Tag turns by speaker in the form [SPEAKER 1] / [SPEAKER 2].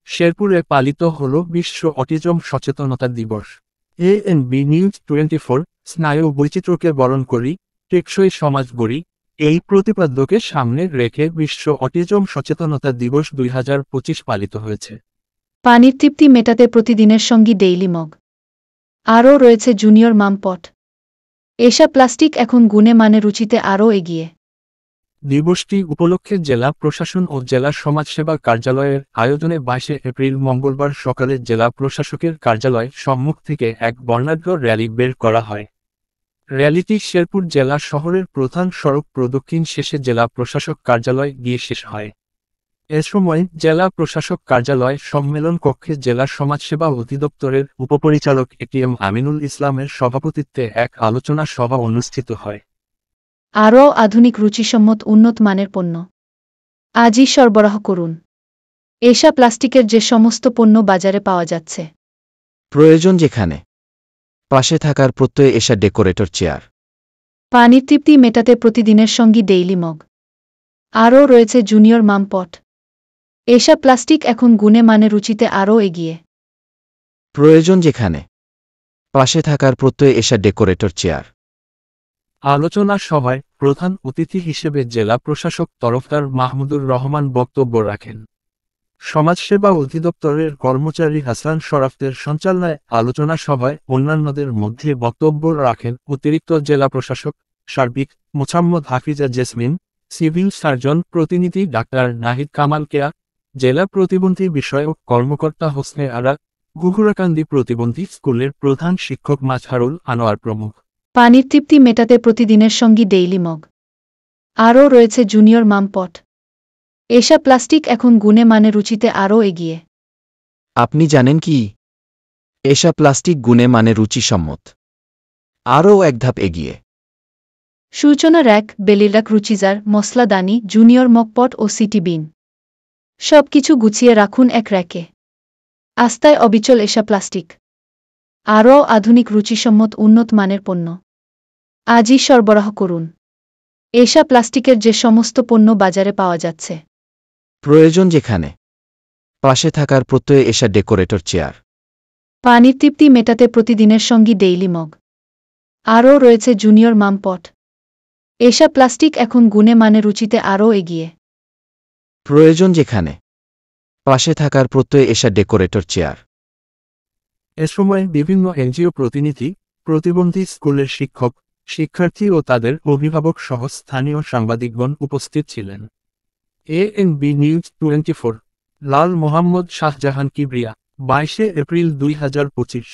[SPEAKER 1] শেরপুরে পালিত হল বিশ্ব অটিজম সচেতনতা দিবস। এএনবি নিউজ 24 স্নায়ু বৈচিত্র্যকে বরণ করি, টেকসই সমাজ গড়ি, এই প্রতিপাদ্যকে সামনে রেখে বিশ্ব অটিজম সচেতনতা দিবস 2025 পালিত হয়েছে।
[SPEAKER 2] পানির তৃপ্তি মেটাতে প্রতিদিনের সঙ্গী ডেইলি মগ। আরও রয়েছে জুনিয়র মাম পট। এশা প্লাস্টিক এখন গুণে মানে রুচিতে আরও এগিয়ে।
[SPEAKER 1] দিবসটি উপলক্ষে জেলা প্রশাসন ও জেলা সমাজসেবা কার্যালয়ের আয়োজনে 22 এপ্রিল মঙ্গলবার সকালে জেলা প্রশাসকের কার্যালয় সম্মুখ থেকে এক বর্ণাঢ্য র্যালি বের করা হয়। র্যালিটি শেরপুর জেলা শহরের প্রধান সড়ক প্রদক্ষিণ শেষে জেলা প্রশাসক কার্যালয় গিয়ে শেষ হয়। এ সময় জেলা প্রশাসক কার্যালয় সম্মেলন কক্ষে জেলা সমাজসেবা অধিদপ্তরের উপপরিচালক এটিএম আমিনুল ইসলামের সভাপতিত্বে এক আলোচনা সভা অনুষ্ঠিত হয়।
[SPEAKER 2] আরও আধুনিক রুচিসম্মত উন্নত মানের পণ্য আজই সরবরাহ করুন। এশা প্লাস্টিকের যে সমস্ত পণ্য বাজারে পাওয়া যাচ্ছে,
[SPEAKER 3] প্রয়োজন যেখানে, পাশে থাকার প্রত্যয়ে এশা ডেকোরেটর চেয়ার।
[SPEAKER 2] পানির তৃপ্তি মেটাতে প্রতিদিনের সঙ্গী ডেইলি মগ। আরও রয়েছে জুনিয়র মাম পট। এশা প্লাস্টিক এখন গুণে মানে রুচিতে আরও এগিয়ে।
[SPEAKER 3] প্রয়োজন যেখানে, পাশে থাকার প্রত্যয়ে এশা ডেকোরেটর চেয়ার।
[SPEAKER 1] আলোচনা সভায় প্রধান অতিথি হিসেবে জেলা প্রশাসক তরফদার মাহমুদুর রহমান বক্তব্য রাখেন। সমাজসেবা অধিদপ্তরের কর্মচারী হাসান শরাফতের সঞ্চালনায় আলোচনা সভায় অন্যান্যদের মধ্যে বক্তব্য রাখেন অতিরিক্ত জেলা প্রশাসক সার্বিক Mosammat Hafiza jasmine, civil surgeon প্রতিনিধি ডাক্তার নাহিদ কামাল কেয়া, জেলা প্রতিবন্ধী বিষয়ক কর্মকর্তা হোসনে আরা, গুঘুরাকান্দি প্রতিবন্ধী স্কুলের প্রধান শিক্ষক মাজহারুল আনোয়ার প্রমুখ।
[SPEAKER 2] পানির তৃপ্তি মেটাতে প্রতিদিনের সঙ্গী ডেইলি মগ। আরও রয়েছে জুনিয়র মাম পট। এশা প্লাস্টিক এখন গুণে মানে রুচিতে আরও এগিয়ে।
[SPEAKER 3] আপনি জানেন কি, এশা প্লাস্টিক গুণে মানে রুচিসম্মত আরও এক ধাপ এগিয়ে।
[SPEAKER 2] সূচনা র্যাক, বেলিরাক রুচিজার, মশলাদানি, জুনিয়র মগপট ও সিটি বিন সবকিছু গুছিয়ে রাখুন এক র্যাকে। আস্তায় অবিচল এশা প্লাস্টিক। আরও আধুনিক রুচিসম্মত উন্নত মানের পণ্য আজই সরবরাহ করুন। এশা প্লাস্টিকের যে সমস্ত পণ্য বাজারে পাওয়া যাচ্ছে,
[SPEAKER 3] প্রয়োজন যেখানে, পাশে থাকার প্রত্যয়ে এশা ডেকোরেটর চেয়ার।
[SPEAKER 2] পানির তৃপ্তি মেটাতে প্রতিদিনের সঙ্গী ডেইলি মগ। আরও রয়েছে জুনিয়র মাম পট। এশা প্লাস্টিক এখন গুণে মানে রুচিতে আরও এগিয়ে।
[SPEAKER 3] প্রয়োজন যেখানে, পাশে থাকার প্রত্যয়ে এশা ডেকোরেটর চেয়ার।
[SPEAKER 1] এ সময় বিভিন্ন এনজিও প্রতিনিধি, প্রতিবন্ধী স্কুলের শিক্ষক, শিক্ষার্থী ও তাদের অভিভাবক সহ স্থানীয় সাংবাদিকগণ উপস্থিত ছিলেন। এএনবি নিউজ 24 লাল মোহাম্মদ শাহজাহান কিবরিয়া, 22 এপ্রিল 2025।